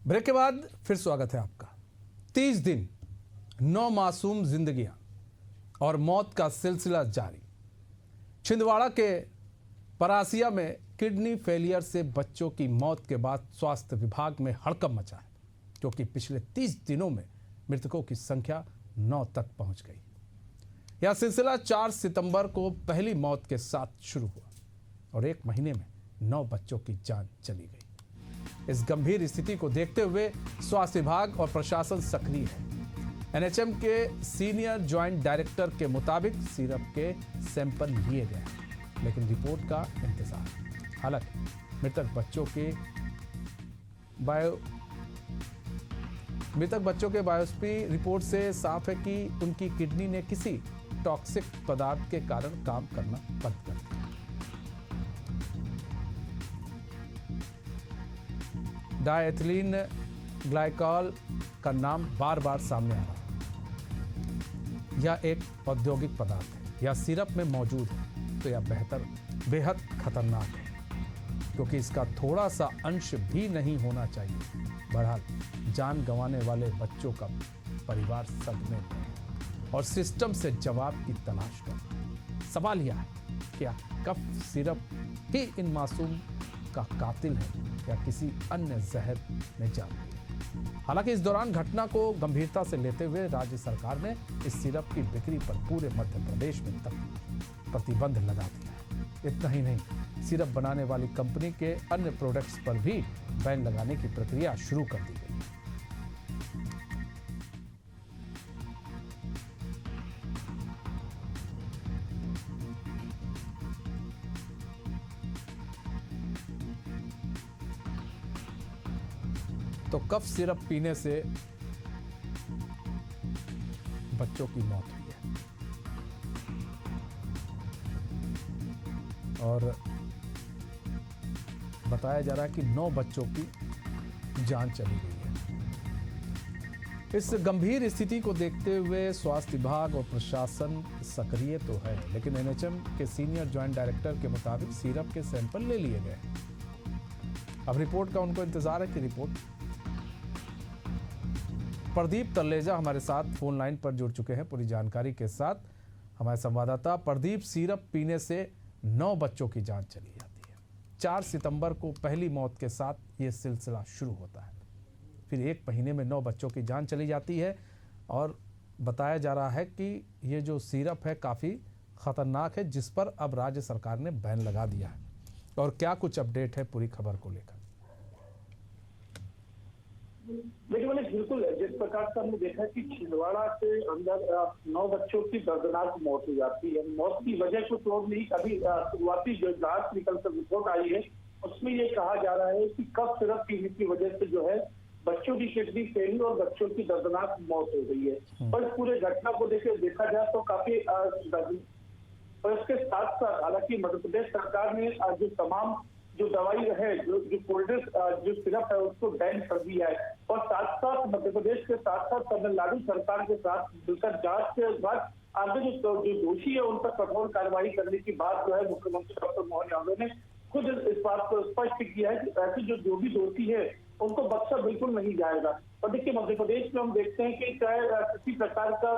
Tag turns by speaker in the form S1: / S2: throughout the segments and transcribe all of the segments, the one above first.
S1: Break के बाद फिर स्वागत है आपका। 30 दिन, 9 मासूम जिंदगियां और मौत का सिलसिला जारी। छिंदवाड़ा के परासिया में किडनी फेलियर से बच्चों की मौत के बाद स्वास्थ्य विभाग में हड़कंप मचा है, क्योंकि पिछले 30 दिनों में मृतकों की संख्या 9 तक पहुंच गई। यह सिलसिला 4 सितंबर को पहली मौत के साथ शुरू हुआ और एक महीने में 9 बच्चों की जान चली गई। इस गंभीर स्थिति को देखते हुए स्वास्थ्य विभाग और प्रशासन सक्रिय है। एनएचएम के सीनियर जॉइंट डायरेक्टर के मुताबिक सिरप के सैंपल लिए गए, लेकिन रिपोर्ट का इंतजार। हालांकि मृतक बच्चों के बायोप्सी रिपोर्ट से साफ है कि उनकी किडनी ने किसी टॉक्सिक पदार्थ के कारण काम करना बंद कर दिया। डायएथिलीन ग्लाइकॉल का नाम बार बार सामने आ रहा है। यह एक औद्योगिक पदार्थ है, यह सिरप में मौजूद है, तो यह बेहद खतरनाक है, क्योंकि इसका थोड़ा सा अंश भी नहीं होना चाहिए। बहरहाल जान गंवाने वाले बच्चों का परिवार सदमे में है और सिस्टम से जवाब की तलाश कर। सवाल यह है, क्या कफ सिरप ही इन मासूम का कातिल है या किसी अन्य जहर ने जान ली? हालांकि इस दौरान घटना को गंभीरता से लेते हुए राज्य सरकार ने इस सिरप की बिक्री पर पूरे मध्य प्रदेश में तक प्रतिबंध लगा दिया है। इतना ही नहीं, सिरप बनाने वाली कंपनी के अन्य प्रोडक्ट्स पर भी बैन लगाने की प्रक्रिया शुरू कर दी गई है। तो कफ सिरप पीने से बच्चों की मौत हुई है और बताया जा रहा है कि 9 बच्चों की जान चली गई है। इस गंभीर स्थिति को देखते हुए स्वास्थ्य विभाग और प्रशासन सक्रिय तो है, लेकिन एनएचएम के सीनियर जॉइंट डायरेक्टर के मुताबिक सिरप के सैंपल ले लिए गए। अब रिपोर्ट का उनको इंतजार है कि रिपोर्ट। प्रदीप तलेजा हमारे साथ फोन लाइन पर जुड़ चुके हैं पूरी जानकारी के साथ। हमारे संवाददाता प्रदीप, सिरप पीने से 9 बच्चों की जान चली जाती है। 4 सितंबर को पहली मौत के साथ ये सिलसिला शुरू होता है, फिर एक महीने में 9 बच्चों की जान चली जाती है और बताया जा रहा है कि ये जो सिरप है काफ़ी खतरनाक है, जिस पर अब राज्य सरकार ने बैन लगा दिया है। और क्या कुछ अपडेट है पूरी खबर को लेकर?
S2: देखिए मैंने बिल्कुल जिस प्रकार से हमने देखा कि छिंदवाड़ा के अंदर 9 बच्चों की दर्दनाक मौत हो जाती है। मौत की वजह कुछ और नहीं, अभी शुरुआती जो जांच निकल कर रिपोर्ट आई है उसमें ये कहा जा रहा है कि कफ सिरप पीने की वजह से जो है बच्चों की किडनी फेली और बच्चों की दर्दनाक मौत हो गई है। और इस पूरे घटना को देखा जाए तो काफी और इसके साथ साथ हालांकि मध्य प्रदेश सरकार ने जो तमाम जो दवाई है, जो कोल्ड जो सिरप है उसको बैन कर दिया है। और साथ साथ मध्य प्रदेश के साथ साथ तमिलनाडु सरकार के साथ मिलकर जांच के बाद आगे जो दोषी है उन पर कठोर कार्रवाई करने की बात जो है मुख्यमंत्री डॉक्टर मोहन यादव ने खुद इस बात को स्पष्ट किया है कि ऐसे जो भी दोषी है उनको बख्शा बिल्कुल नहीं जाएगा। और देखिए मध्य प्रदेश में हम देखते हैं कि चाहे किसी प्रकार का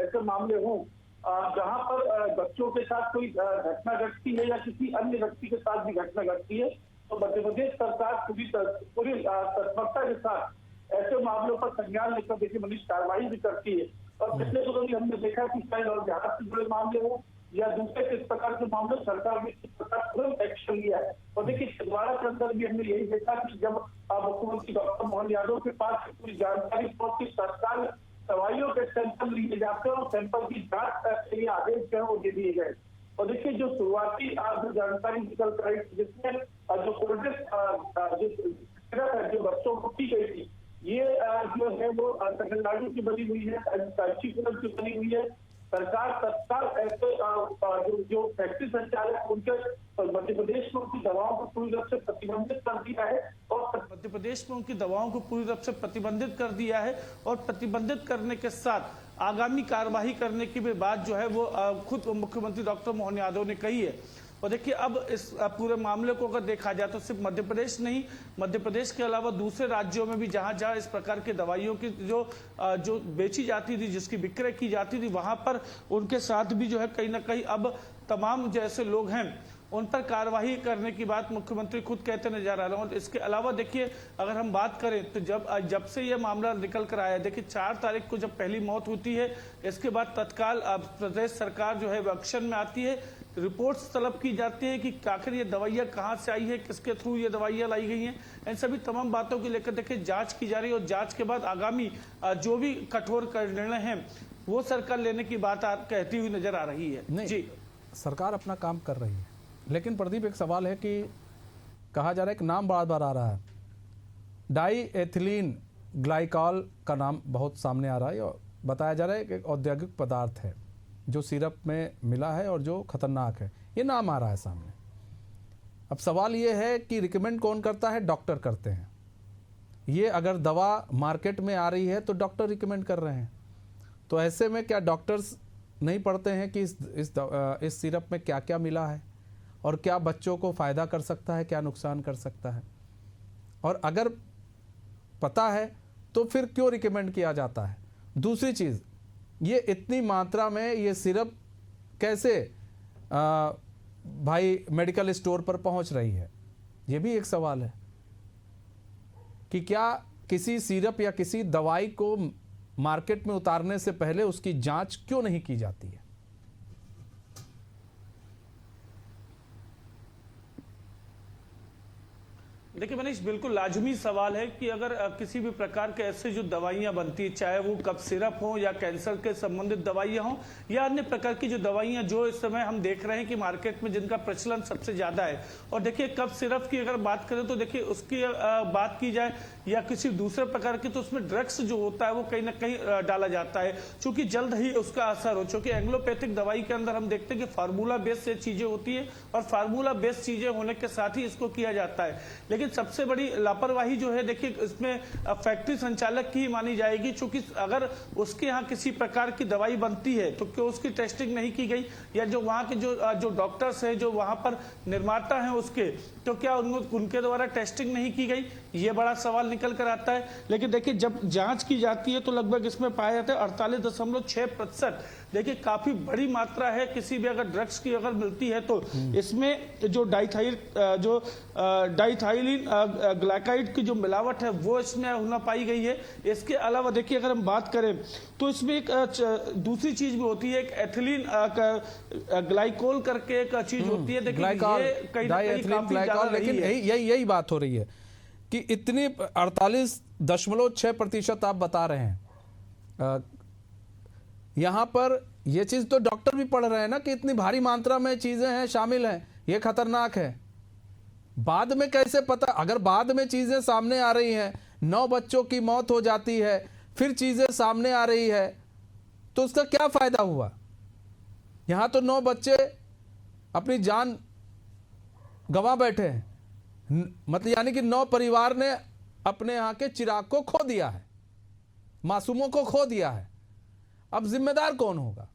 S2: ऐसे मामले हों जहां पर बच्चों के साथ कोई घटना घटती है या किसी अन्य व्यक्ति के साथ भी घटना घटती है, तो मध्य प्रदेश सरकार पूरी तत्परता के साथ ऐसे मामलों पर संज्ञान लेकर देखिए मनीष कार्रवाई भी करती है। और पिछले दिनों भी हमने देखा कि चाहे और जहाज से जुड़े मामले हो या दूसरे किस प्रकार के मामले, सरकार ने किस प्रकार तुरंत एक्शन लिया है। और देखिए छिंदवाड़ा के अंदर भी हमने यही देखा कि जब मुख्यमंत्री डॉक्टर मोहन यादव के पास पूरी जानकारी पहुंची, सरकार दवाइयों के सैंपल लिए जाते हैं और सैंपल की जांच के लिए आदेश जो है वो दे दिए गए। और देखिए जो शुरुआती जो जानकारी निकल कर आई जिसमें जो कोल्ड जो बच्चों को पी गई थी, ये जो है वो तमिलनाडु की बनी हुई है, कांचीपुरम की बनी हुई है। सरकार तत्काल ऐसे जो फैक्ट्री संचालक उनके मध्य प्रदेश में उनकी दवाओं को पूरी रूप से प्रतिबंधित कर दिया है और
S3: मध्य प्रदेश में उनकी दवाओं को पूरी रूप से प्रतिबंधित कर दिया है। और प्रतिबंधित करने के साथ आगामी कार्यवाही करने की भी बात जो है वो खुद मुख्यमंत्री डॉक्टर मोहन यादव ने कही है। और देखिए अब इस पूरे मामले को अगर देखा जाए तो सिर्फ मध्य प्रदेश नहीं, मध्य प्रदेश के अलावा दूसरे राज्यों में भी जहां जहां इस प्रकार की दवाइयों की जो बेची जाती थी, जिसकी विक्रय की जाती थी, वहां पर उनके साथ भी जो है कहीं ना कहीं अब तमाम जैसे लोग हैं उन पर कार्रवाई करने की बात मुख्यमंत्री खुद कहते नजर आ रहे हैं। और इसके अलावा देखिए अगर हम बात करें तो जब से यह मामला निकल कर आया, देखिए 4 तारीख को जब पहली मौत होती है, इसके बाद तत्काल प्रदेश सरकार जो है वो एक्शन में आती है, रिपोर्ट्स तलब की जाती है कि आखिर ये दवाइयाँ कहाँ से आई है, किसके थ्रू ये दवाइयाँ लाई गई हैं। इन सभी तमाम बातों को लेकर देखिए जांच की जा रही है और जांच के बाद आगामी जो भी कठोर निर्णय हैं वो सरकार लेने की बात कहती हुई नजर आ रही है। जी,
S1: सरकार अपना काम कर रही है, लेकिन प्रदीप एक सवाल है कि कहा जा रहा है, एक नाम बार बार आ रहा है, डाई एथिलीन ग्लाइकॉल का नाम बहुत सामने आ रहा है और बताया जा रहा है कि एक औद्योगिक पदार्थ है जो सिरप में मिला है और जो खतरनाक है, ये नाम आ रहा है सामने। अब सवाल ये है कि रिकमेंड कौन करता है? डॉक्टर करते हैं। ये अगर दवा मार्केट में आ रही है तो डॉक्टर रिकमेंड कर रहे हैं, तो ऐसे में क्या डॉक्टर्स नहीं पढ़ते हैं कि इस सिरप में क्या क्या मिला है और क्या बच्चों को फ़ायदा कर सकता है, क्या नुकसान कर सकता है? और अगर पता है तो फिर क्यों रिकमेंड किया जाता है? दूसरी चीज़, ये इतनी मात्रा में ये सिरप कैसे भाई मेडिकल स्टोर पर पहुंच रही है? ये भी एक सवाल है कि क्या किसी सिरप या किसी दवाई को मार्केट में उतारने से पहले उसकी जांच क्यों नहीं की जाती है?
S3: देखिए मनीष, बिल्कुल लाजमी सवाल है कि अगर किसी भी प्रकार के ऐसे जो दवाइयां बनती है, चाहे वो कफ सिरप हो या कैंसर के संबंधित दवाइयां हो या अन्य प्रकार की जो दवाइयां जो इस समय हम देख रहे हैं कि मार्केट में जिनका प्रचलन सबसे ज्यादा है। और देखिए कफ सिरप की अगर बात करें तो देखिए उसकी बात की जाए या किसी दूसरे प्रकार की, तो उसमें ड्रग्स जो होता है वो कहीं ना कहीं डाला जाता है, चूंकि जल्द ही उसका असर हो। चूंकि एंग्लोपैथिक दवाई के अंदर हम देखते हैं कि फार्मूला बेस्ड ये चीजें होती है और फार्मूला बेस्ड चीजें होने के साथ ही इसको किया जाता है। लेकिन सबसे बड़ी लापरवाही जो है देखिए इसमें फैक्ट्री संचालक की ही मानी जाएगी, क्योंकि अगर उसके यहाँ किसी प्रकार की दवाई बनती है तो क्यों उसकी टेस्टिंग नहीं की गई, या जो वहाँ के जो डॉक्टर्स हैं, जो वहाँ पर निर्माता हैं उसके, तो क्या उनके द्वारा टेस्टिंग नहीं की गई? ये बड़ा सवाल निकल कर आता है। लेकिन देखिए जब जांच की जाती है तो लगभग इसमें पाया जाता है 48.6%। देखिए काफी बड़ी मात्रा है। किसी भी अगर ड्रग्स की अगर मिलती है तो इसमें जो डाइथाइलिन ग्लाइकाइड की जो मिलावट है वो इसमें होना पाई गई है। इसके अलावा देखिए अगर हम बात करें तो इसमें एक दूसरी चीज भी होती है, एक एथिलीन ग्लाइकोल करके एक चीज होती है। देखिए ये कहीं ना कहीं काफी ज्यादा,
S1: लेकिन यही बात हो रही है कि इतनी 48.6% आप बता रहे हैं। यहां पर यह चीज तो डॉक्टर भी पढ़ रहे हैं ना कि इतनी भारी मात्रा में चीजें हैं, शामिल हैं, ये खतरनाक है। बाद में कैसे पता? अगर बाद में चीजें सामने आ रही हैं, 9 बच्चों की मौत हो जाती है, फिर चीजें सामने आ रही है, तो उसका क्या फायदा हुआ? यहां तो 9 बच्चे अपनी जान गंवा बैठे हैं, मतलब यानी कि 9 परिवार ने अपने यहां के चिराग को खो दिया है, मासूमों को खो दिया है। अब जिम्मेदार कौन होगा?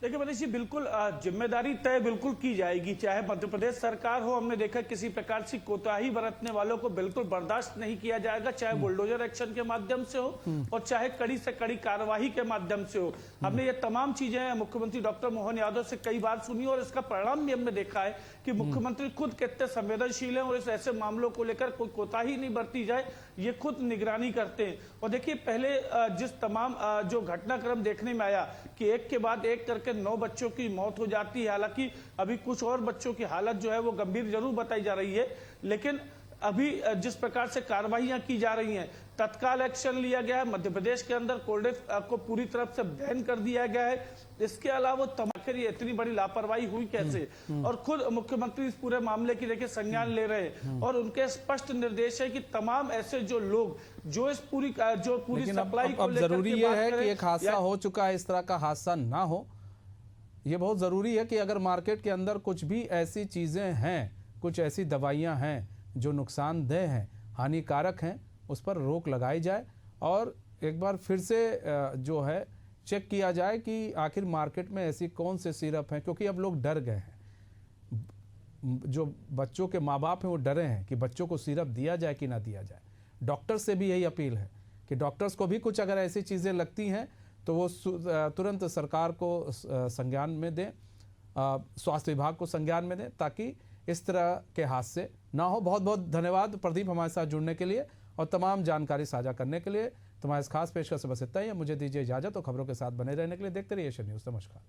S3: देखिए मनीष जी, बिल्कुल जिम्मेदारी तय बिल्कुल की जाएगी, चाहे मध्य प्रदेश सरकार हो। हमने देखा किसी प्रकार से कोताही बरतने वालों को बिल्कुल बर्दाश्त नहीं किया जाएगा, चाहे बुलडोजर एक्शन के माध्यम से हो और चाहे कड़ी से कड़ी कार्यवाही के माध्यम से हो। हमने ये तमाम चीजें मुख्यमंत्री डॉक्टर मोहन यादव से कई बार सुनी और इसका परिणाम भी हमने देखा है कि मुख्यमंत्री खुद कितने संवेदनशील हैं और इस ऐसे मामलों को लेकर कोई कोताही नहीं बरती जाए, ये खुद निगरानी करते हैं। और देखिए पहले जिस तमाम जो घटनाक्रम देखने में आया कि एक के बाद एक करके 9 बच्चों की मौत हो जाती है, हालांकि अभी कुछ और बच्चों की हालत जो है वो गंभीर जरूर बताई जा रही है, लेकिन अभी जिस प्रकार से कार्रवाइयां की जा रही हैं, तत्काल एक्शन लिया गया है। मध्य प्रदेश के अंदर कोल्ड ड्रिंक्स को पूरी तरफ से बैन कर दिया गया है। इसके अलावा तमाम इतनी बड़ी लापरवाही हुई कैसे? और खुद मुख्यमंत्री इस पूरे मामले की देखिए संज्ञान ले रहे हैं और उनके स्पष्ट निर्देश है कि तमाम ऐसे जो लोग जो इस पूरी सप्लाई को लेकर
S1: जरूरी ये है कि एक हादसा हो चुका है, इस तरह का हादसा ना हो। ये बहुत जरूरी है कि अगर मार्केट के अंदर कुछ भी ऐसी चीजें हैं, कुछ ऐसी दवाइयां हैं जो नुकसानदेह हैं, हानिकारक हैं, उस पर रोक लगाई जाए और एक बार फिर से जो है चेक किया जाए कि आखिर मार्केट में ऐसी कौन से सिरप हैं, क्योंकि अब लोग डर गए हैं। जो बच्चों के माँ बाप हैं वो डरे हैं कि बच्चों को सिरप दिया जाए कि ना दिया जाए। डॉक्टर से भी यही अपील है कि डॉक्टर्स को भी कुछ अगर ऐसी चीज़ें लगती हैं तो वो तुरंत सरकार को संज्ञान में दें, स्वास्थ्य विभाग को संज्ञान में दें, ताकि इस तरह के हादसे ना हो। बहुत बहुत धन्यवाद प्रदीप हमारे साथ जुड़ने के लिए और तमाम जानकारी साझा करने के लिए। तुम्हारे इस खास पेशकश से बस इतना ही है। मुझे दीजिए इजाजत और खबरों के साथ बने रहने के लिए देखते रहिए एशियन न्यूज़। नमस्कार।